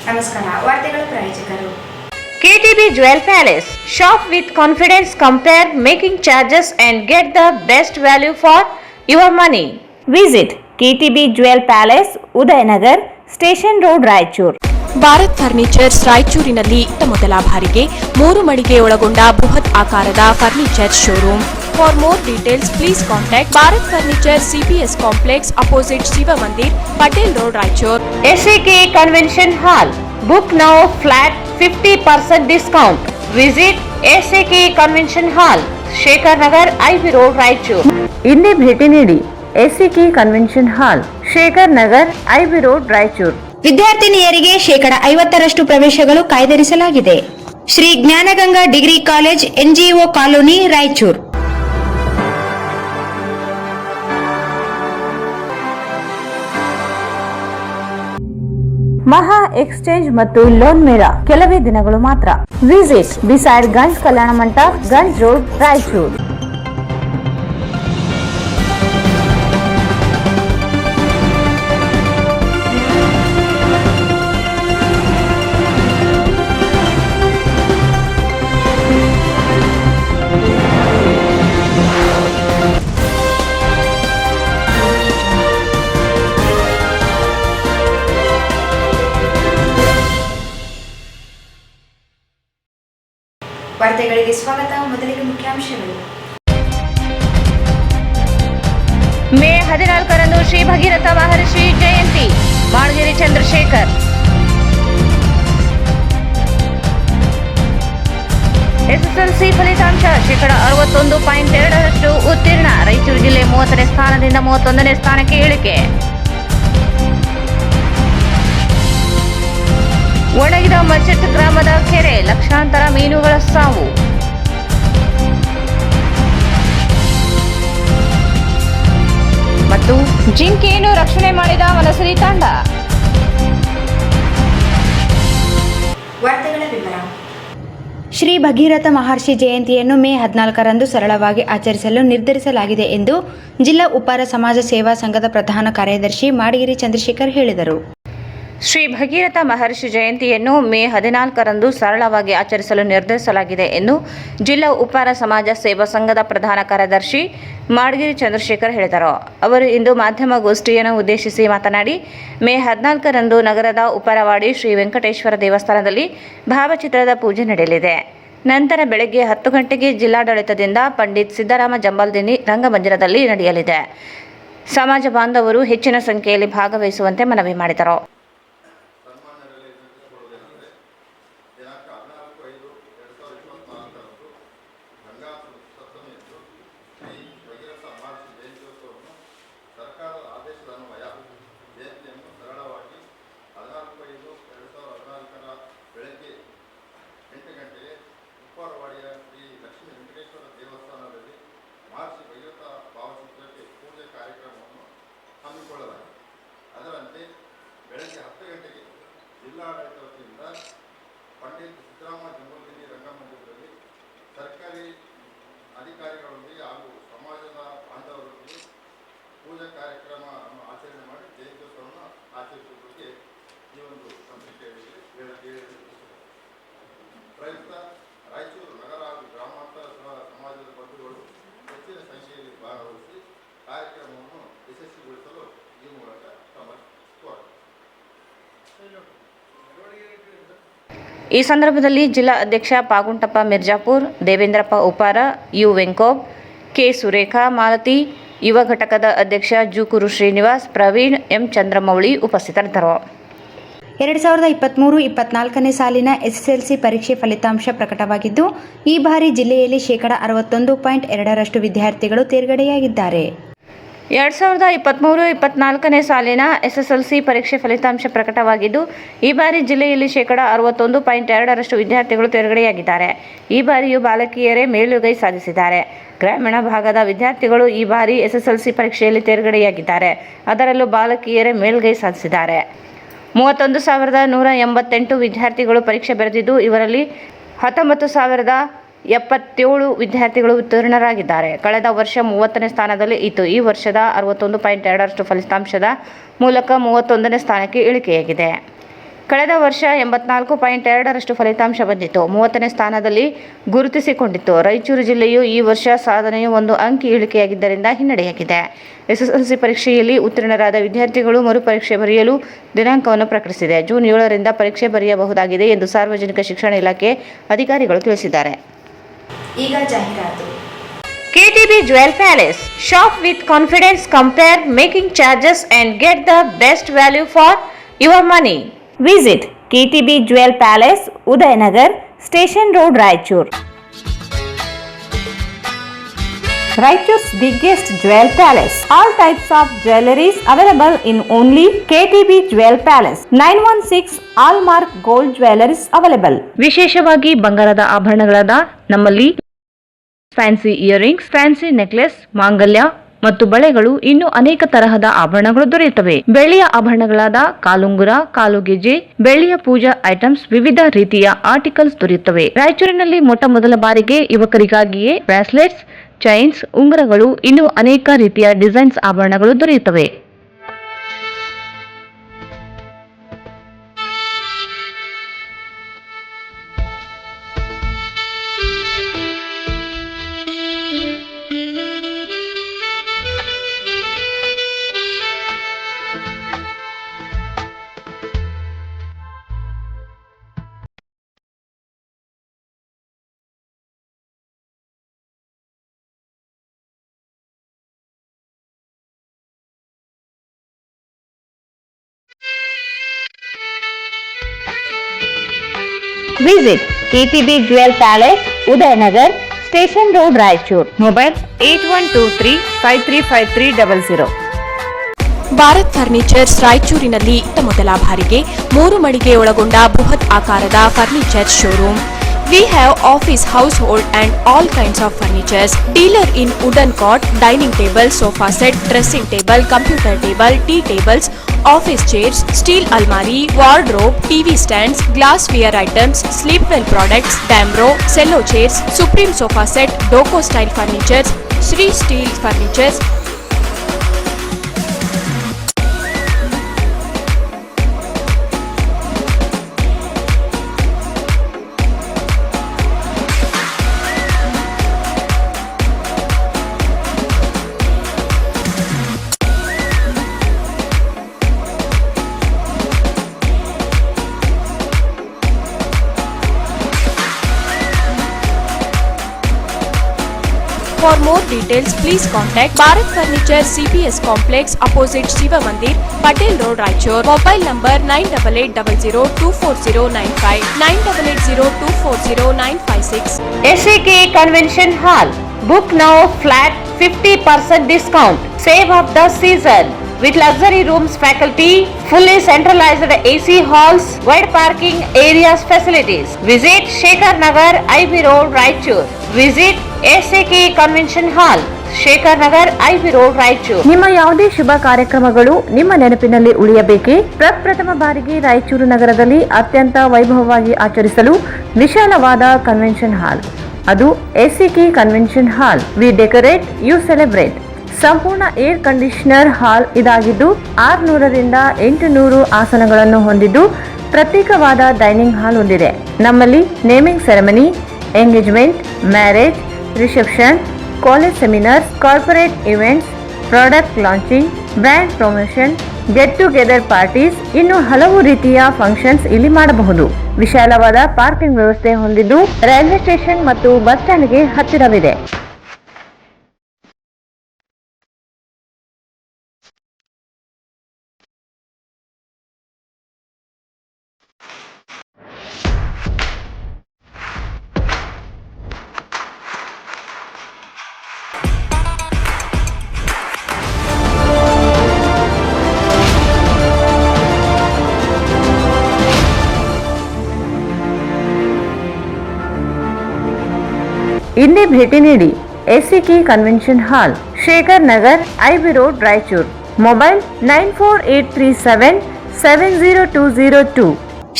ನಮಸ್ಕಾರ. ವಾರ್ತೆಗಳ ಪ್ರಾಯೋಜಕರು KTB Jewel Palace. Shop with confidence, compare making charges and get the best value for your money. Visit KTB Jewel Palace, Udayanagar, Station Road, Raichur. Bharat furnitures ರಾಯಚೂರಿನಲ್ಲಿ ಮೊದಲ ಬಾರಿಗೆ 3 ಮಳಿಗೆ ಒಳಗೊಂಡ ಬೃಹತ್ ಆಕಾರದ furniture showroom. For more details please contact Bharat furniture CPS complex opposite Shiva Mandir, Patel road, Raichur. SAK Convention Hall. Book now flat 50% discount. Visit SAK Convention Hall, Shekhar Nagar, IB Road, Raichur. ಇಲ್ಲಿ ಭೇಟಿ ನೀಡಿ SAK Convention Hall, Shekhar Nagar, IB Road, Raichur. ವಿದ್ಯಾರ್ಥಿನಿಯರಿಗೆ 50% ಪ್ರವೇಶಗಳು ಕಾಯ್ದಿರಿಸಲಾಗಿದೆ. Shri Jnanaganga degree college, NGO colony, Raichur. Maha exchange ಮತ್ತು loan ಮೇಳ ಕೆಲವೇ ದಿನಗಳು ಮಾತ್ರ. Visit beside Ganj Kalyana Mantapa, Ganj road, Raichur. ವಾರ್ತೆಗಳಿಗೆ ಸ್ವಾಗತ. ಮೊದಲಿಗೆ ಮುಖ್ಯಾಂಶಗಳು. ಮೇ 14ರಂದು ಶ್ರೀ ಭಗೀರಥ ಮಹರ್ಷಿ ಜಯಂತಿ, ಮಾಡಗಿರಿ ಚಂದ್ರಶೇಖರ್. SSLC ಫಲಿತಾಂಶ 61.2% ಉತ್ತೀರ್ಣ. ರಾಯಚೂರು ಜಿಲ್ಲೆ 30ನೇ ಸ್ಥಾನದಿಂದ 31ನೇ ಸ್ಥಾನಕ್ಕೆ ಇಳಿಕೆ. ಒಣಗಿದ ಮಚ್ಚಟ್ ಗ್ರಾಮದ ಕೆರೆ, ಲಕ್ಷಾಂತರ ಮೀನುಗಳ ಸಾವು. ಮತ್ತು ಜಿಂಕೆಯನ್ನು ರಕ್ಷಣೆ ಮಾಡಿದ ವನಸರಿ ತಂಡ. ವಾರ್ತೆಗಳ ವಿವರ. ಶ್ರೀ ಭಗೀರಥ ಮಹರ್ಷಿ ಜಯಂತಿಯನ್ನು ಮೇ 14ರಂದು ಸರಳವಾಗಿ ಆಚರಿಸಲು ನಿರ್ಧರಿಸಲಾಗಿದೆ ಎಂದು ಜಿಲ್ಲಾ ಉಪ್ಪಾರ ಸಮಾಜ ಸೇವಾ ಸಂಘದ ಪ್ರಧಾನ ಕಾರ್ಯದರ್ಶಿ ಮಾಡಗಿರಿ ಚಂದ್ರಶೇಖರ್ ಹೇಳಿದರು. ಶ್ರೀ ಭಗೀರಥ ಮಹರ್ಷಿ ಜಯಂತಿಯನ್ನು ಮೇ 14ರಂದು ಸರಳವಾಗಿ ಆಚರಿಸಲು ನಿರ್ಧರಿಸಲಾಗಿದೆ ಎಂದು ಜಿಲ್ಲಾ ಉಪ್ಪಾರ ಸಮಾಜ ಸೇವಾ ಸಂಘದ ಪ್ರಧಾನ ಕಾರ್ಯದರ್ಶಿ ಮಾಡಗಿರಿ ಚಂದ್ರಶೇಖರ್ ಹೇಳಿದರು. ಅವರು ಇಂದು ಮಾಧ್ಯಮಗೋಷ್ಠಿಯನ್ನು ಉದ್ದೇಶಿಸಿ ಮಾತನಾಡಿ, ಮೇ 14ರಂದು ನಗರದ ಉಪ್ಪಾರವಾಡಿ ಶ್ರೀ ವೆಂಕಟೇಶ್ವರ ದೇವಸ್ಥಾನದಲ್ಲಿ ಭಾವಚಿತ್ರದ ಪೂಜೆ ನಡೆಯಲಿದೆ. ನಂತರ ಬೆಳಗ್ಗೆ 10 ಗಂಟೆಗೆ ಜಿಲ್ಲಾಡಳಿತದಿಂದ ಪಂಡಿತ್ ಸಿದ್ದರಾಮ ಜಂಬಲ್ದಿನ್ನಿ ರಂಗಮಂದಿರದಲ್ಲಿ ನಡೆಯಲಿದೆ. ಸಮಾಜ ಬಾಂಧವರು ಹೆಚ್ಚಿನ ಸಂಖ್ಯೆಯಲ್ಲಿ ಭಾಗವಹಿಸುವಂತೆ ಮನವಿ ಮಾಡಿದರು. ಅದರಂತೆ ಬೆಳಗ್ಗೆ 10 ಗಂಟೆಗೆ ಜಿಲ್ಲಾಡಳಿತ ವತಿಯಿಂದ ಪಂಡಿತ್ ಸಿದ್ದರಾಮ ಜಂಬಲ್ದಿನ್ನಿ ರಂಗಮಂದಿರದಲ್ಲಿ ಸರ್ಕಾರಿ ಅಧಿಕಾರಿಗಳೊಂದಿಗೆ ಹಾಗೂ ಸಮಾಜದ ಬಾಂಧವರೊಂದಿಗೆ ಪೂಜಾ ಕಾರ್ಯಕ್ರಮವನ್ನು ಆಚರಣೆ ಮಾಡಿ ಜಯಂತ್ಯೋತ್ಸವವನ್ನು ಆಚರಿಸುವ ಬಗ್ಗೆ ಈ ಒಂದು ಪತ್ರಿಕೆಯಲ್ಲಿ ಪ್ರಯುಕ್ತ ರಾಯಚೂರು ನಗರ ಹಾಗೂ ಗ್ರಾಮಾಂತರ ಸಮಾಜದ ಬಂಧುಗಳು ಹೆಚ್ಚಿನ ಸಂಖ್ಯೆಯಲ್ಲಿ ಭಾಗವಹಿಸಿ ಕಾರ್ಯಕ್ರಮವನ್ನು ಯಶಸ್ವಿಗೊಳಿಸಲು ಈ ಮೂಲಕ ಈ ಸಂದರ್ಭದಲ್ಲಿ ಜಿಲ್ಲಾ ಅಧ್ಯಕ್ಷ ಪಾಗುಂಟಪ್ಪ ಮಿರ್ಜಾಪುರ್, ದೇವೇಂದ್ರಪ್ಪ ಉಪ್ಪಾರ, ಯು ವೆಂಕೋಬ್, ಕೆ ಸುರೇಖಾ ಮಾಲತಿ, ಯುವ ಘಟಕದ ಅಧ್ಯಕ್ಷ ಜೂಕೂರು ಶ್ರೀನಿವಾಸ್, ಪ್ರವೀಣ್, ಎಂ ಚಂದ್ರಮೌಳಿ ಉಪಸ್ಥಿತರಿದ್ದರು. 2023-24ನೇ ಸಾಲಿನ SSLC ಪರೀಕ್ಷೆ ಫಲಿತಾಂಶ ಪ್ರಕಟವಾಗಿದ್ದು, ಈ ಬಾರಿ ಜಿಲ್ಲೆಯಲ್ಲಿ 61.2% ವಿದ್ಯಾರ್ಥಿಗಳು ತೇರ್ಗಡೆಯಾಗಿದ್ದಾರೆ. 2023-24ನೇ ಸಾಲಿನ SSLC ಪರೀಕ್ಷೆ ಫಲಿತಾಂಶ ಪ್ರಕಟವಾಗಿದ್ದು, ಈ ಬಾರಿ ಜಿಲ್ಲೆಯಲ್ಲಿ 61.2% ವಿದ್ಯಾರ್ಥಿಗಳು ತೇರ್ಗಡೆಯಾಗಿದ್ದಾರೆ. ಈ ಬಾರಿಯೂ ಬಾಲಕಿಯರೇ ಮೇಲುಗೈ ಸಾಧಿಸಿದ್ದಾರೆ. ಗ್ರಾಮೀಣ ಭಾಗದ ವಿದ್ಯಾರ್ಥಿಗಳು ಈ ಬಾರಿ SSLC ಪರೀಕ್ಷೆಯಲ್ಲಿ ತೇರ್ಗಡೆಯಾಗಿದ್ದಾರೆ. ಅದರಲ್ಲೂ ಬಾಲಕಿಯರೇ ಮೇಲುಗೈ ಸಾಧಿಸಿದ್ದಾರೆ. 31,188 ವಿದ್ಯಾರ್ಥಿಗಳು ಪರೀಕ್ಷೆ ಬರೆದಿದ್ದು, ಇವರಲ್ಲಿ 19,077 ವಿದ್ಯಾರ್ಥಿಗಳು ಉತ್ತೀರ್ಣರಾಗಿದ್ದಾರೆ. ಕಳೆದ ವರ್ಷ 30ನೇ ಸ್ಥಾನದಲ್ಲಿ ಇತ್ತು. ಈ ವರ್ಷದ 61.2% ಫಲಿತಾಂಶದ ಮೂಲಕ 31ನೇ ಸ್ಥಾನಕ್ಕೆ ಇಳಿಕೆಯಾಗಿದೆ. ಕಳೆದ ವರ್ಷ 84.2% ಫಲಿತಾಂಶ ಬಂದಿತ್ತು. 30ನೇ ಸ್ಥಾನದಲ್ಲಿ ಗುರುತಿಸಿಕೊಂಡಿತ್ತು. ರಾಯಚೂರು ಜಿಲ್ಲೆಯು ಈ ವರ್ಷ ಸಾಧನೆಯು 1 ಅಂಕಿ ಇಳಿಕೆಯಾಗಿದ್ದರಿಂದ ಹಿನ್ನಡೆಯಾಗಿದೆ. ಎಸ್ಎಸ್ಎಲ್ಸಿ ಪರೀಕ್ಷೆಯಲ್ಲಿ ಉತ್ತೀರ್ಣರಾದ ವಿದ್ಯಾರ್ಥಿಗಳು ಮರುಪರೀಕ್ಷೆ ಬರೆಯಲು ದಿನಾಂಕವನ್ನು ಪ್ರಕಟಿಸಿದೆ. ಜೂನ್ 7ರಿಂದ ಪರೀಕ್ಷೆ ಬರೆಯಬಹುದಾಗಿದೆ ಎಂದು ಸಾರ್ವಜನಿಕ ಶಿಕ್ಷಣ ಇಲಾಖೆ ಅಧಿಕಾರಿಗಳು ತಿಳಿಸಿದ್ದಾರೆ. ಈಗ ಜಾಹೀರಾತು. KTB Jewel Palace. Shop with confidence, compare making charges and get the best value for your money. Visit KTB Jewel Palace, Udayanagar, Station Road, Raichur. Raichur's biggest jewel palace. All types of jewelries available in only KTB Jewel Palace. 916 Allmark Gold Jewelries available. ವಿಶೇಷವಾಗಿ ಬಂಗಾರದ ಆಭರಣಗಳಾದ ನಮ್ಮಲ್ಲಿ fancy earrings, fancy necklace, ಮಾಂಗಲ್ಯ ಮತ್ತು ಬಳೆಗಳು ಇನ್ನೂ ಅನೇಕ ತರಹದ ಆಭರಣಗಳು ದೊರೆಯುತ್ತವೆ. ಬೆಳ್ಳಿಯ ಆಭರಣಗಳಾದ ಕಾಲುಂಗುರ, ಕಾಲುಗೆಜೆ, ಬೆಳ್ಳಿಯ ಪೂಜಾ ಐಟಮ್ಸ್, ವಿವಿಧ ರೀತಿಯ ಆರ್ಟಿಕಲ್ಸ್ ದೊರೆಯುತ್ತವೆ. ರಾಯಚೂರಿನಲ್ಲಿ ಮೊದಲ ಬಾರಿಗೆ ಯುವಕರಿಗಾಗಿಯೇ ಬ್ರಾಸ್ಲೆಟ್ಸ್, ಚೈನ್ಸ್, ಉಂಗುರಗಳು, ಇನ್ನೂ ಅನೇಕ ರೀತಿಯ ಡಿಸೈನ್ಸ್ ಆಭರಣಗಳು ದೊರೆಯುತ್ತವೆ. Visit KTB Jewel Palace, Udayanagar, Station Road, Raichur. Mobile 8123535300. Bharat furnitures ರಾಯಚೂರಿನಲ್ಲಿ ಮೊದಲ ಬಾರಿಗೆ 3 ಮಳಿಗೆ ಒಳಗೊಂಡ ಬೃಹತ್ ಆಕಾರದ furniture showroom. We have office, household and all kinds of furnitures. Dealer in wooden cot, dining table, sofa set, dressing table, computer table, tea tables, office chairs, steel almari, wardrobe, TV stands, glassware items, sleepwell products, Damro, cello chairs, Supreme sofa set, Doco style furnitures, Sri steel furnitures. For more details, please contact Bharat Furniture CPS Complex opposite Shiva Mandir, Patel Road, Raichur. Mobile number 9880240959, 9880240956. SAK Convention Hall. Book now, flat 50% discount. Save of the season. With luxury rooms, faculty, fully centralized AC halls, wide parking areas, facilities. Visit Shekhar Nagar, IB Road, Raichur. Visit SAK Convention Hall, Shekhar Nagar, IB road, Raichur. ನಿಮ್ಮ ಯಾವುದೇ ಶುಭ ಕಾರ್ಯಕ್ರಮಗಳು ನಿಮ್ಮ ನೆನಪಿನಲ್ಲಿ ಉಳಿಯಬೇಕೇ? ಪ್ರಪ್ರಥಮ ಬಾರಿಗೆ ರಾಯಚೂರು ನಗರದಲ್ಲಿ ಅತ್ಯಂತ ವೈಭವವಾಗಿ ಆಚರಿಸಲು ವಿಶಾಲವಾದ ಕನ್ವೆನ್ಷನ್ ಹಾಲ್, ಅದು SAK convention hall. We decorate, you celebrate. ಸಂಪೂರ್ಣ ಏರ್ ಕಂಡೀಷನರ್ ಹಾಲ್ ಇದಾಗಿದ್ದು 600 ರಿಂದ 800 ಆಸನಗಳನ್ನು ಹೊಂದಿದ್ದು ಪ್ರತ್ಯೇಕವಾದ ಡೈನಿಂಗ್ ಹಾಲ್ ಹೊಂದಿದೆ. ನಮ್ಮಲ್ಲಿ naming ceremony, engagement, marriage, reception, college seminars, corporate events, product launching, brand promotion, get together parties, ಇನ್ನು ಹಲವು ರೀತಿಯ ಫಂಕ್ಷನ್ಸ್ ಇಲ್ಲಿ ಮಾಡಬಹುದು. ವಿಶಾಲವಾದ ಪಾರ್ಕಿಂಗ್ ವ್ಯವಸ್ಥೆ ಹೊಂದಿದ್ದು ರೈಲ್ವೆ ಸ್ಟೇಷನ್ ಮತ್ತು ಬಸ್ ಸ್ಟ್ಯಾಂಡ್ಗೆ ಹತ್ತಿರವಿದೆ. ಇಲ್ಲಿ ಭೇಟಿ ನೀಡಿ. SAK ಕನ್ವೆನ್ಷನ್ ಹಾಲ್, Shekhar Nagar, IB road, Raichur. Mobile 9483770202.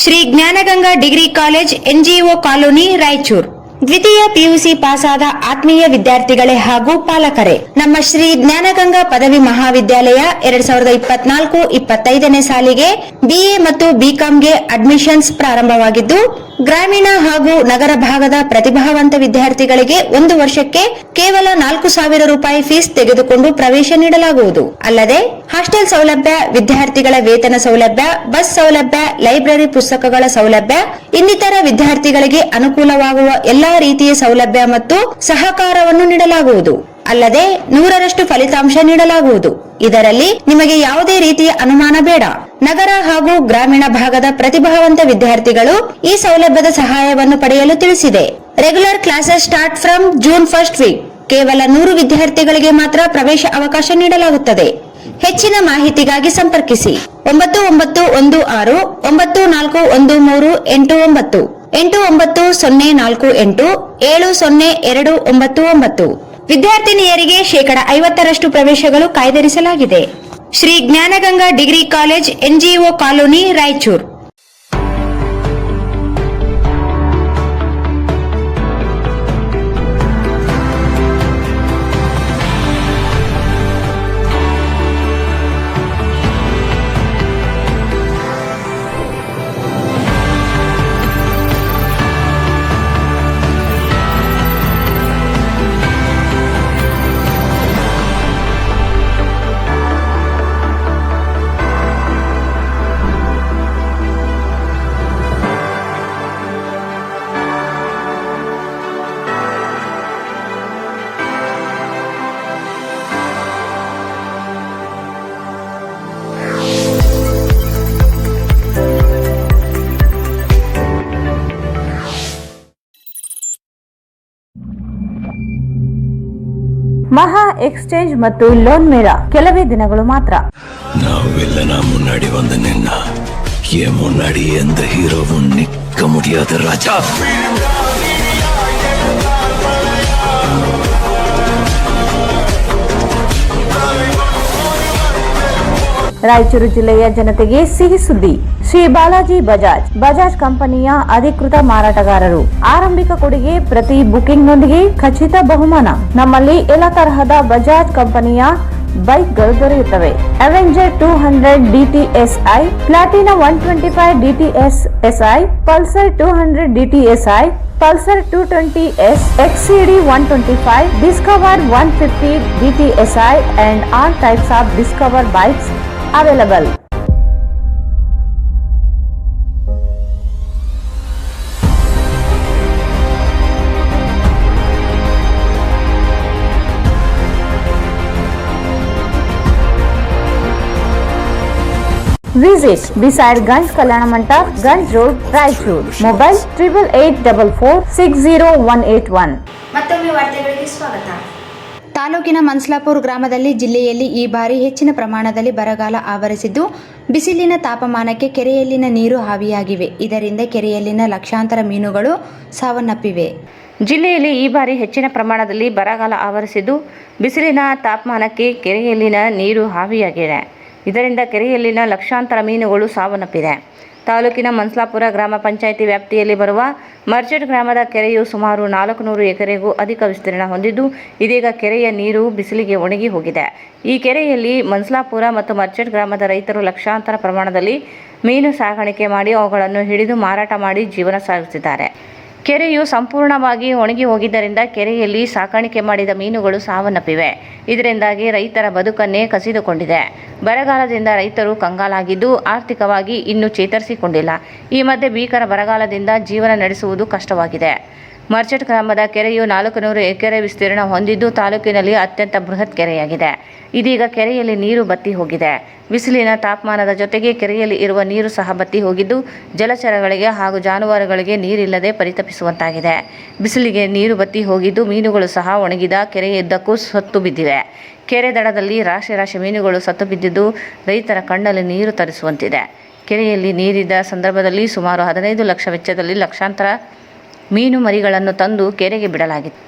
Shri Jnanaganga degree college, NGO colony, Raichur. ದ್ವಿತೀಯ ಪಿಯುಸಿ ಪಾಸಾದ ಆತ್ಮೀಯ ವಿದ್ಯಾರ್ಥಿಗಳೇ ಹಾಗೂ ಪಾಲಕರೇ, ನಮ್ಮ ಶ್ರೀ ಜ್ಞಾನಗಂಗಾ ಪದವಿ ಮಹಾವಿದ್ಯಾಲಯ 2024-25ನೇ ಸಾಲಿಗೆ ಬಿಎ ಮತ್ತು ಬಿಕಾಂಗೆ ಅಡ್ಮಿಷನ್ಸ್ ಪ್ರಾರಂಭವಾಗಿದ್ದು, ಗ್ರಾಮೀಣ ಹಾಗೂ ನಗರ ಭಾಗದ ಪ್ರತಿಭಾವಂತ ವಿದ್ಯಾರ್ಥಿಗಳಿಗೆ 1 ವರ್ಷಕ್ಕೆ ಕೇವಲ 4,000 ರೂಪಾಯಿ ಫೀಸ್ ತೆಗೆದುಕೊಂಡು ಪ್ರವೇಶ ನೀಡಲಾಗುವುದು. ಅಲ್ಲದೆ ಹಾಸ್ಟೆಲ್ ಸೌಲಭ್ಯ, ವಿದ್ಯಾರ್ಥಿಗಳ ವೇತನ ಸೌಲಭ್ಯ, ಬಸ್ ಸೌಲಭ್ಯ, ಲೈಬ್ರರಿ ಪುಸ್ತಕಗಳ ಸೌಲಭ್ಯ, ಇನ್ನಿತರ ವಿದ್ಯಾರ್ಥಿಗಳಿಗೆ ಅನುಕೂಲವಾಗುವ ಎಲ್ಲಾ ರೀತಿಯ ಸೌಲಭ್ಯ ಮತ್ತು ಸಹಕಾರವನ್ನು ನೀಡಲಾಗುವುದು. ಅಲ್ಲದೆ 100ರಷ್ಟು ಫಲಿತಾಂಶ ನೀಡಲಾಗುವುದು. ಇದರಲ್ಲಿ ನಿಮಗೆ ಯಾವುದೇ ರೀತಿಯ ಅನುಮಾನ ಬೇಡ. ನಗರ ಹಾಗೂ ಗ್ರಾಮೀಣ ಭಾಗದ ಪ್ರತಿಭಾವಂತ ವಿದ್ಯಾರ್ಥಿಗಳು ಈ ಸೌಲಭ್ಯದ ಸಹಾಯವನ್ನು ಪಡೆಯಲು ತಿಳಿಸಿದೆ. Regular classes start from June first week. ಕೇವಲ 100 ವಿದ್ಯಾರ್ಥಿಗಳಿಗೆ ಮಾತ್ರ ಪ್ರವೇಶ ಅವಕಾಶ ನೀಡಲಾಗುತ್ತದೆ. ಹೆಚ್ಚಿನ ಮಾಹಿತಿಗಾಗಿ ಸಂಪರ್ಕಿಸಿ 9916 941389 8904 702999. ವಿದ್ಯಾರ್ಥಿನಿಯರಿಗೆ 50% ಪ್ರವೇಶಗಳು ಕಾಯ್ದಿರಿಸಲಾಗಿದೆ. Shri Jnanaganga degree college, NGO colony, Raichur. Maha exchange ಮತ್ತು ಲೋನ್ ಮೇಳ ಕೆಲವೇ ದಿನಗಳು ಮಾತ್ರ. நாவெல்லாம் நான் முன்னாடி வந்து நின்னா என் முன்னாடி எந்த ஹீரோவும் நிக்க முடியாத ராஜா. ರಾಯಚೂರು ಜಿಲ್ಲೆಯ ಜನತೆಗೆ ಸಿಹಿ ಸುದ್ದಿ. ಶ್ರೀ ಬಾಲಾಜಿ ಬಜಾಜ್ ಕಂಪನಿಯ ಅಧಿಕೃತ ಮಾರಾಟಗಾರರು. ಆರಂಭಿಕ ಕೊಡುಗೆ ಪ್ರತಿ ಬುಕಿಂಗ್ನೊಂದಿಗೆ ಖಚಿತ ಬಹುಮಾನ. ನಮ್ಮಲ್ಲಿ ಎಲ್ಲ ತರಹದ ಬಜಾಜ್ ಕಂಪನಿಯ ಬೈಕ್ಗಳು ದೊರೆಯುತ್ತವೆ. Avenger 200 DTSI, Platina 125 DTSI, Pulsar 200 DTSI, Pulsar 220S, XCD 125, Discover 150 DTSI and all types of Discover bikes available. Visit beside Ganj Kalyana Mandap, Ganj Road, Raichur. Mobile 8844 ಮತ್ತೊಮ್ಮೆ ವಾರ್ತೆಗಳಿಗೆ ಸ್ವಾಗತ. ತಾಲೂಕಿನ ಮನ್ಸ್ಲಾಪುರ ಗ್ರಾಮದಲ್ಲಿ ಜಿಲ್ಲೆಯಲ್ಲಿ ಈ ಬಾರಿ ಹೆಚ್ಚಿನ ಪ್ರಮಾಣದಲ್ಲಿ ಬರಗಾಲ ಆವರಿಸಿದ್ದು, ಬಿಸಿಲಿನ ತಾಪಮಾನಕ್ಕೆ ಕೆರೆಯಲ್ಲಿನ ನೀರು ಹಾವಿಯಾಗಿವೆ. ಇದರಿಂದ ಕೆರೆಯಲ್ಲಿನ ಲಕ್ಷಾಂತರ ಮೀನುಗಳು ಸಾವನ್ನಪ್ಪಿವೆ. ಜಿಲ್ಲೆಯಲ್ಲಿ ಈ ಬಾರಿ ಹೆಚ್ಚಿನ ಪ್ರಮಾಣದಲ್ಲಿ ಬರಗಾಲ ಆವರಿಸಿದ್ದು, ಬಿಸಿಲಿನ ತಾಪಮಾನಕ್ಕೆ ಕೆರೆಯಲ್ಲಿನ ನೀರು ಹಾವಿಯಾಗಿದೆ. ಇದರಿಂದ ಕೆರೆಯಲ್ಲಿನ ಲಕ್ಷಾಂತರ ಮೀನುಗಳು ಸಾವನ್ನಪ್ಪಿದೆ. ತಾಲೂಕಿನ ಮನ್ಸ್ಲಾಪುರ ಗ್ರಾಮ ಪಂಚಾಯಿತಿ ವ್ಯಾಪ್ತಿಯಲ್ಲಿ ಬರುವ ಮರ್ಚೆಟ್ ಗ್ರಾಮದ ಕೆರೆಯು ಸುಮಾರು 400 ಎಕರೆಗೂ ಅಧಿಕ ವಿಸ್ತೀರ್ಣ ಹೊಂದಿದ್ದು, ಇದೀಗ ಕೆರೆಯ ನೀರು ಬಿಸಿಲಿಗೆ ಒಣಗಿ ಹೋಗಿದೆ. ಈ ಕೆರೆಯಲ್ಲಿ ಮನ್ಸ್ಲಾಪುರ ಮತ್ತು ಮರ್ಚೆಟ್ ಗ್ರಾಮದ ರೈತರು ಲಕ್ಷಾಂತರ ಪ್ರಮಾಣದಲ್ಲಿ ಮೀನು ಸಾಗಾಣಿಕೆ ಮಾಡಿ ಅವುಗಳನ್ನು ಹಿಡಿದು ಮಾರಾಟ ಮಾಡಿ ಜೀವನ ಸಾಗಿಸುತ್ತಿದ್ದಾರೆ. ಕೆರೆಯು ಸಂಪೂರ್ಣವಾಗಿ ಒಣಗಿ ಹೋಗಿದ್ದರಿಂದ ಕೆರೆಯಲ್ಲಿ ಸಾಕಾಣಿಕೆ ಮಾಡಿದ ಮೀನುಗಳು ಸಾವನ್ನಪ್ಪಿವೆ. ಇದರಿಂದಾಗಿ ರೈತರ ಬದುಕನ್ನೇ ಕಸಿದುಕೊಂಡಿದೆ. ಬರಗಾಲದಿಂದ ರೈತರು ಕಂಗಾಲಾಗಿದ್ದು, ಆರ್ಥಿಕವಾಗಿ ಇನ್ನೂ ಚೇತರಿಸಿಕೊಂಡಿಲ್ಲ. ಈ ಮಧ್ಯೆ ಭೀಕರ ಬರಗಾಲದಿಂದ ಜೀವನ ನಡೆಸುವುದು ಕಷ್ಟವಾಗಿದೆ. ಮರ್ಚೆಟ್ ಗ್ರಾಮದ ಕೆರೆಯು 400 ಎಕರೆ ವಿಸ್ತೀರ್ಣ ಹೊಂದಿದ್ದು, ತಾಲೂಕಿನಲ್ಲಿ ಅತ್ಯಂತ ಬೃಹತ್ ಕೆರೆಯಾಗಿದೆ. ಇದೀಗ ಕೆರೆಯಲ್ಲಿ ನೀರು ಬತ್ತಿ ಹೋಗಿದೆ. ಬಿಸಿಲಿನ ತಾಪಮಾನದ ಜೊತೆಗೆ ಕೆರೆಯಲ್ಲಿ ಇರುವ ನೀರು ಸಹ ಬತ್ತಿ ಹೋಗಿದ್ದು, ಜಲಚರಗಳಿಗೆ ಹಾಗೂ ಜಾನುವಾರುಗಳಿಗೆ ನೀರಿಲ್ಲದೆ ಪರಿತಪಿಸುವಂತಾಗಿದೆ. ಬಿಸಿಲಿಗೆ ನೀರು ಬತ್ತಿ ಹೋಗಿದ್ದು, ಮೀನುಗಳು ಸಹ ಒಣಗಿದ ಕೆರೆಯುದ್ದಕ್ಕೂ ಸತ್ತು ಬಿದ್ದಿವೆ. ಕೆರೆ ದಡದಲ್ಲಿ ರಾಶಿ ಮೀನುಗಳು ಸತ್ತು ಬಿದ್ದಿದ್ದು, ರೈತರ ಕಣ್ಣಲ್ಲಿ ನೀರು ತರಿಸುವಂತಿದೆ. ಕೆರೆಯಲ್ಲಿ ನೀರಿದ್ದ ಸಂದರ್ಭದಲ್ಲಿ ಸುಮಾರು 15 ಲಕ್ಷ ವೆಚ್ಚದಲ್ಲಿ ಲಕ್ಷಾಂತರ ಮೀನು ಮರಿಗಳನ್ನು ತಂದು ಕೆರೆಗೆ ಬಿಡಲಾಗಿತ್ತು.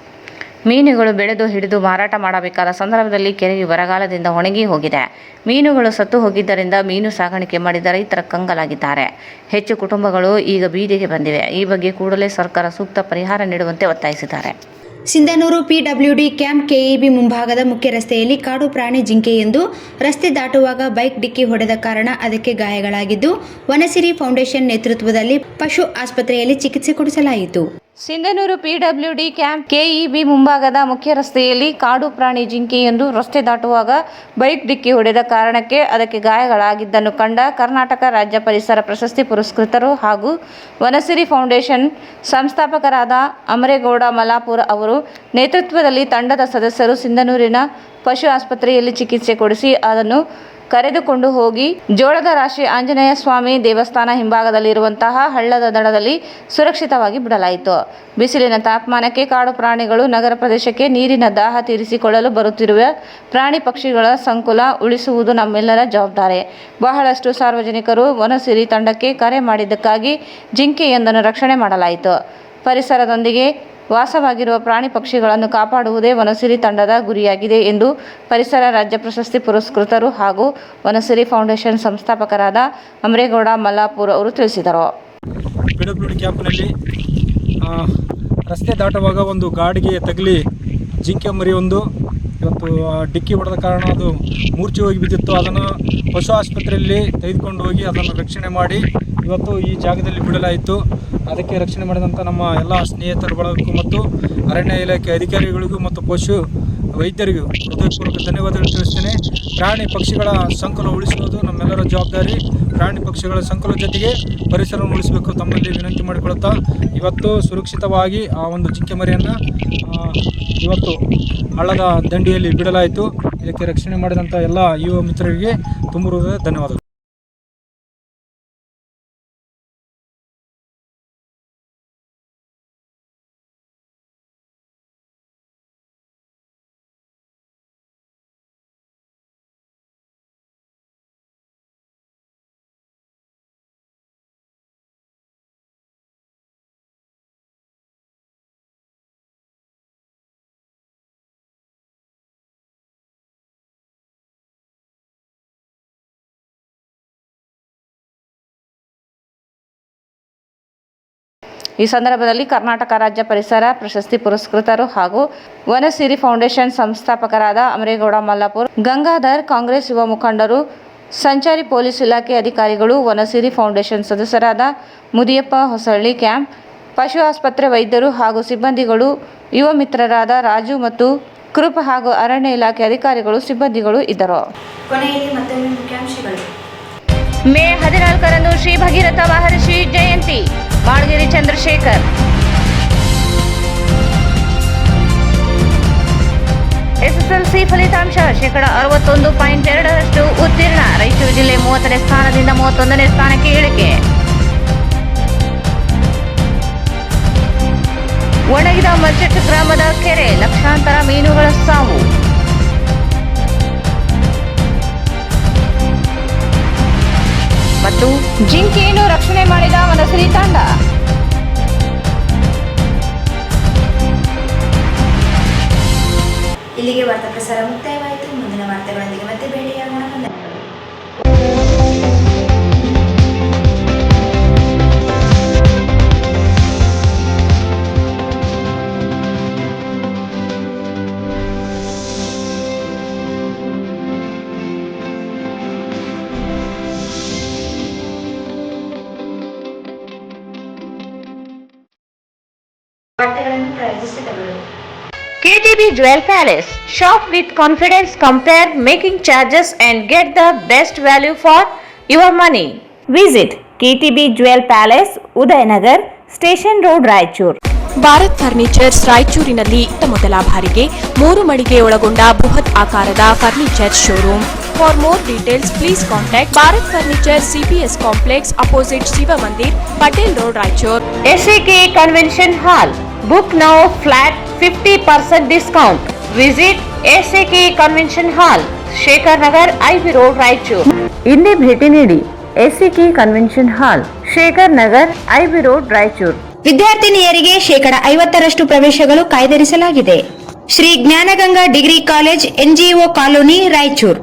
ಮೀನುಗಳು ಬೆಳೆದು ಹಿಡಿದು ಮಾರಾಟ ಮಾಡಬೇಕಾದ ಸಂದರ್ಭದಲ್ಲಿ ಕೆರೆಯು ಬರಗಾಲದಿಂದ ಒಣಗಿ ಹೋಗಿದೆ. ಮೀನುಗಳು ಸತ್ತು ಹೋಗಿದ್ದರಿಂದ ಮೀನು ಸಾಗಾಣಿಕೆ ಮಾಡಿದ ರೈತರ ಕಂಗಾಲಾಗಿದ್ದಾರೆ. ಹೆಚ್ಚು ಕುಟುಂಬಗಳು ಈಗ ಬೀದಿಗೆ ಬಂದಿವೆ. ಈ ಬಗ್ಗೆ ಕೂಡಲೇ ಸರ್ಕಾರ ಸೂಕ್ತ ಪರಿಹಾರ ನೀಡುವಂತೆ ಒತ್ತಾಯಿಸಿದ್ದಾರೆ. ಸಿಂಧನೂರು PWD ಕ್ಯಾಂಪ್ KEB ಮುಂಭಾಗದ ಮುಖ್ಯ ರಸ್ತೆಯಲ್ಲಿ ಕಾಡು ಪ್ರಾಣಿ ಜಿಂಕೆಯೊಂದು ರಸ್ತೆ ದಾಟುವಾಗ ಬೈಕ್ ಡಿಕ್ಕಿ ಹೊಡೆದ ಕಾರಣ ಅದಕ್ಕೆ ಗಾಯಗಳಾಗಿದ್ದು, ವನಸಿರಿ ಫೌಂಡೇಶನ್ ನೇತೃತ್ವದಲ್ಲಿ ಪಶು ಆಸ್ಪತ್ರೆಯಲ್ಲಿ ಚಿಕಿತ್ಸೆ ಕೊಡಿಸಲಾಯಿತು. ಸಿಂಧನೂರು PWD ಕ್ಯಾಂಪ್ KEB ಮುಂಭಾಗದ ಮುಖ್ಯ ರಸ್ತೆಯಲ್ಲಿ ಕಾಡು ಪ್ರಾಣಿ ಜಿಂಕೆಯೊಂದು ರಸ್ತೆ ದಾಟುವಾಗ ಬೈಕ್ ಡಿಕ್ಕಿ ಹೊಡೆದ ಕಾರಣಕ್ಕೆ ಅದಕ್ಕೆ ಗಾಯಗಳಾಗಿದ್ದನ್ನು ಕಂಡ ಕರ್ನಾಟಕ ರಾಜ್ಯ ಪರಿಸರ ಪ್ರಶಸ್ತಿ ಪುರಸ್ಕೃತರು ಹಾಗೂ ವನಸಿರಿ ಫೌಂಡೇಶನ್ ಸಂಸ್ಥಾಪಕರಾದ ಅಮರೇಗೌಡ ಮಲ್ಲಾಪುರ ಅವರು ನೇತೃತ್ವದಲ್ಲಿ ತಂಡದ ಸದಸ್ಯರು ಸಿಂಧನೂರಿನ ಪಶು ಆಸ್ಪತ್ರೆಯಲ್ಲಿ ಚಿಕಿತ್ಸೆ ಕೊಡಿಸಿ ಅದನ್ನು ಕರೆದುಕೊಂಡು ಹೋಗಿ ಜೋಳದ ರಾಶಿ ಆಂಜನೇಯ ಸ್ವಾಮಿ ದೇವಸ್ಥಾನ ಹಿಂಭಾಗದಲ್ಲಿರುವಂತಹ ಹಳ್ಳದ ದಡದಲ್ಲಿ ಸುರಕ್ಷಿತವಾಗಿ ಬಿಡಲಾಯಿತು. ಬಿಸಿಲಿನ ತಾಪಮಾನಕ್ಕೆ ಕಾಡು ಪ್ರಾಣಿಗಳು ನಗರ ಪ್ರದೇಶಕ್ಕೆ ನೀರಿನ ದಾಹ ತೀರಿಸಿಕೊಳ್ಳಲು ಬರುತ್ತಿರುವ ಪ್ರಾಣಿ ಪಕ್ಷಿಗಳ ಸಂಕುಲ ಉಳಿಸುವುದು ನಮ್ಮೆಲ್ಲರ ಜವಾಬ್ದಾರಿ. ಬಹಳಷ್ಟು ಸಾರ್ವಜನಿಕರು ವನಸಿರಿ ತಂಡಕ್ಕೆ ಕರೆ ಮಾಡಿದ್ದಕ್ಕಾಗಿ ಜಿಂಕೆಯೊಂದನ್ನು ರಕ್ಷಣೆ ಮಾಡಲಾಯಿತು. ಪರಿಸರದೊಂದಿಗೆ ವಾಸವಾಗಿರುವ ಪ್ರಾಣಿ ಪಕ್ಷಿಗಳನ್ನು ಕಾಪಾಡುವುದೇ ವನಸಿರಿ ತಂಡದ ಗುರಿಯಾಗಿದೆ ಎಂದು ಪರಿಸರ ರಾಜ್ಯ ಪ್ರಶಸ್ತಿ ಪುರಸ್ಕೃತರು ಹಾಗೂ ವನಸಿರಿ ಫೌಂಡೇಶನ್ ಸಂಸ್ಥಾಪಕರಾದ ಅಮರೇಗೌಡ ಮಲ್ಲಾಪುರ ಅವರು ತಿಳಿಸಿದರು. PWD ಕ್ಯಾಂಪ್ನಲ್ಲಿ ರಸ್ತೆ ದಾಟುವಾಗ ಒಂದು ಗಾಡಿಗೆ ತಗಲಿ ಜಿಂಕೆ ಮರಿಯೊಂದು ಇವತ್ತು ಡಿಕ್ಕಿ ಹೊಡೆದ ಕಾರಣ ಅದು ಮೂರ್ಛೆ ಹೋಗಿ ಬಿದ್ದಿತ್ತು. ಅದನ್ನು ಪಶು ಆಸ್ಪತ್ರೆಯಲ್ಲಿ ತೆಗೆದುಕೊಂಡು ಹೋಗಿ ಅದನ್ನು ರಕ್ಷಣೆ ಮಾಡಿ ಇವತ್ತು ಈ ಜಾಗದಲ್ಲಿ ಬಿಡಲಾಯಿತು. ಅದಕ್ಕೆ ರಕ್ಷಣೆ ಮಾಡಿದಂಥ ನಮ್ಮ ಎಲ್ಲ ಸ್ನೇಹಿತರ ಬಳಗಕ್ಕೂ ಮತ್ತು ಅರಣ್ಯ ಇಲಾಖೆ ಅಧಿಕಾರಿಗಳಿಗೂ ಮತ್ತು ಪಶು ವೈದ್ಯರಿಗೂ ಹೃದಯಪೂರ್ವಕ ಧನ್ಯವಾದಗಳು ತಿಳಿಸ್ತೇನೆ. ಪ್ರಾಣಿ ಪಕ್ಷಿಗಳ ಸಂಕುಲ ಉಳಿಸುವುದು ನಮ್ಮೆಲ್ಲರ ಜವಾಬ್ದಾರಿ. ಪ್ರಾಣಿ ಪಕ್ಷಿಗಳ ಸಂಕುಲ ಜೊತೆಗೆ ಪರಿಸರವನ್ನು ಉಳಿಸಬೇಕು ತಮ್ಮಲ್ಲಿ ವಿನಂತಿ ಮಾಡಿಕೊಳ್ಳುತ್ತಾ ಇವತ್ತು ಸುರಕ್ಷಿತವಾಗಿ ಆ ಒಂದು ಜಿಂಕೆ ಮರಿಯನ್ನು ಇವತ್ತು ಹಳ್ಳದ ದಂಡಿಯಲ್ಲಿ ಬಿಡಲಾಯಿತು. ಇದಕ್ಕೆ ರಕ್ಷಣೆ ಮಾಡಿದಂಥ ಎಲ್ಲ ಯುವ ಮಿತ್ರರಿಗೆ ತುಂಬ ಹೃದಯದ ಧನ್ಯವಾದಗಳು. ಈ ಸಂದರ್ಭದಲ್ಲಿ ಕರ್ನಾಟಕ ರಾಜ್ಯ ಪರಿಸರ ಪ್ರಶಸ್ತಿ ಪುರಸ್ಕೃತರು ಹಾಗೂ ವನಸಿರಿ ಫೌಂಡೇಶನ್ ಸಂಸ್ಥಾಪಕರಾದ ಅಮರೇಗೌಡ ಮಲ್ಲಾಪುರ, ಗಂಗಾಧರ್, ಕಾಂಗ್ರೆಸ್ ಯುವ ಮುಖಂಡರು, ಸಂಚಾರಿ ಪೊಲೀಸ್ ಇಲಾಖೆ ಅಧಿಕಾರಿಗಳು, ವನಸಿರಿ ಫೌಂಡೇಶನ್ ಸದಸ್ಯರಾದ ಮುದಿಯಪ್ಪ ಹೊಸಳ್ಳಿ, ಕ್ಯಾಂಪ್ ಪಶು ಆಸ್ಪತ್ರೆ ವೈದ್ಯರು ಹಾಗೂ ಸಿಬ್ಬಂದಿಗಳು, ಯುವ ಮಿತ್ರರಾದ ರಾಜು ಮತ್ತು ಕೃಪ ಹಾಗೂ ಅರಣ್ಯ ಇಲಾಖೆ ಅಧಿಕಾರಿಗಳು, ಸಿಬ್ಬಂದಿಗಳು ಇದ್ದರು. ಕೊನೆಯಲ್ಲಿ ಮತ್ತೊಮ್ಮೆ ಮುಖ್ಯಾಂಶಗಳು. ಮೇ 14ರಂದು ಶ್ರೀ ಭಗೀರಥ ಮಹರ್ಷಿ ಜಯಂತಿ. ಮಾಡಗಿರಿ ಚಂದ್ರಶೇಖರ್. SSLC ಫಲಿತಾಂಶ 61.2% ಉತ್ತೀರ್ಣ. ರಾಯಚೂರು ಜಿಲ್ಲೆ 30ನೇ ಸ್ಥಾನದಿಂದ 31ನೇ ಸ್ಥಾನಕ್ಕೆ ಇಳಿಕೆ. ಒಣಗಿದ ಮರ್ಚೆಟ್ ಗ್ರಾಮದ ಕೆರೆ, ಲಕ್ಷಾಂತರ ಮೀನುಗಳ ಸಾವು. ಮತ್ತು ಜಿಂಕೆಯನ್ನು ರಕ್ಷಣೆ ಮಾಡಿದ ವನಸಿರಿ ತಂಡ. ಇಲ್ಲಿಗೆ ವಾರ್ತಾ ಪ್ರಸಾರ ಮುಕ್ತಾಯವಾಯಿತು. ಮುಂದಿನ ವಾರ್ತೆಗಳೊಂದಿಗೆ ಮತ್ತೆ ಭೇಟಿಯಾಗೋಣ. ವಾರ್ತೆಗಳನ್ನು ಪ್ರಾರಂಭಿಸಿದವರು. KTB Jewel Palace. Shop with confidence, compare making charges and get the best value for your money. Visit KTB Jewel Palace, Udayanagar, Station Road, Raichur. Bharat furnitures ರಾಯಚೂರಿನಲ್ಲಿ ಮೊದಲ ಬಾರಿಗೆ 3 ಮಳಿಗೆ ಒಳಗೊಂಡ ಬೃಹತ್ ಆಕಾರದ furniture showroom. For more details please contact Bharat furniture CPS complex opposite Shiva Mandir, Patel road, Raichur. SAK Convention Hall. Book now flat 50% discount. Visit SAK Convention Hall, Shekhar Nagar, IB Road, Raichur. ಇಂದೇ ಭೇಟಿ ನೀಡಿ SAK Convention Hall, Shekhar Nagar, IB Road, Raichur. ವಿದ್ಯಾರ್ಥಿನಿಯರಿಗೆ 50% ಪ್ರವೇಶಗಳು ಕಾಯ್ದಿರಿಸಲಾಗಿದೆ. Shri Jnanaganga degree college NGO colony Raichur.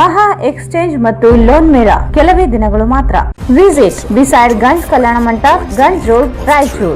Maha exchange ಮತ್ತು loan ಮೇಳ ಕೆಲವೇ ದಿನಗಳು ಮಾತ್ರ. Visit beside Ganj Kalyana Mantapa, Ganj road, Raichur.